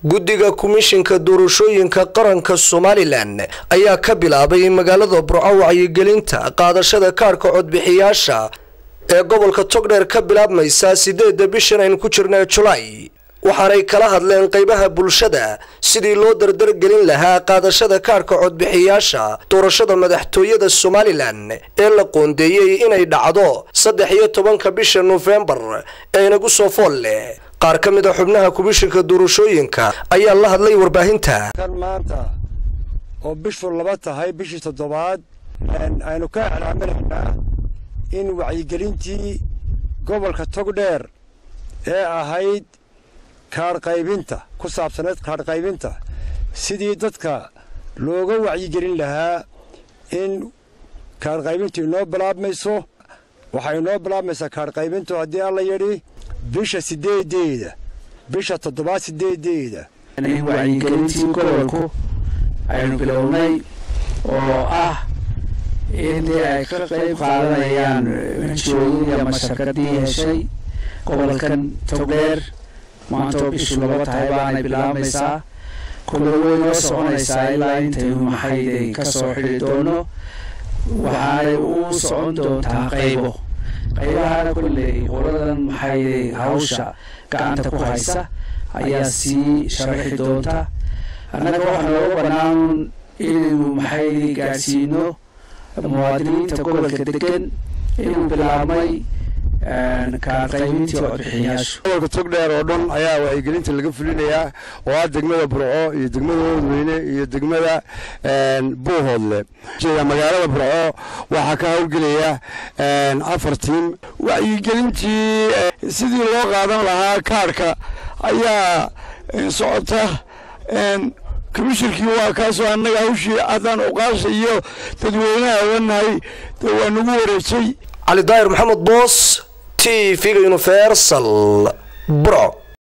guddiga komishinka doorashooyinka qaranka Somaliland ayaa ka bilaabay magaalada Burco wacyigelinta qaadashada kaarka codbixiyaasha ee gobolka Togdheer ka bilaabmaysa 8 bishan aynu ku jirnaa July waxaanay kala hadleen qaybaha bulshada sidii loo dardar gelin lahaa qaadashada kaarka codbixiyaasha doorashada madaxtooyada Somaliland ee la qoondeeyay inay dhacdo 13 bisha November ee nagu soo folle qaar ka mid ah xubnaha komishinka doorashooyinka ayaa la hadlay warbaahinta kan maanta oo bishu laba tahay bishii 7aad aynu ka iclaaminaynaa in wacyigelintii gobolka Togdheer ee ahayd kaar qaybinta ku saabsaneed kaar qaybinta sidii dadka looga wacyigelin lahaa in kaar qaybintu inoo bilaabmayso waxay inoo bilaabmaysaa kaar qaybintu haddii alla yidhi bisha 8 bisha 7 wacyigelintii gobolku aynu bilownay oo ah in ay ka qayb qaadanayaan NGO-yada ama shirkadii heshay gobolkan Togdheer maanta bishu laba tahay baana bilaabmaysaa kullu way noo soconaysaa ilaa intaynu maxay ka soo xidhi doono waxay u socon doontaa qaybaha kulley qoladan maxay hawsha gacanta ku haysa ayaa si sharaxi doonta annaga waxaan loo banaan inuu maxay gaarsiino muwaadiniinta gobolka degan inuu bilaabmay kaar qaybintii codbixiyaashu gobolka Togdheer oo dhan ayaa wacyigelinta laga fulinayaa oo degmada Burco iyo degmada Wadweyne iyo degmada Buuhoodle jeeda magaalada Burco waxa ka hawlgelaya 4 tiim wacyigelintii sidii loo qaadan lahaa kaarka ayaa socota komishinkii waa kaasoo annaga hawshii adan u qaashay iyo dadweynaha wanahay waa nagu wareejay علي داير محمد بوس TV Universal Burco.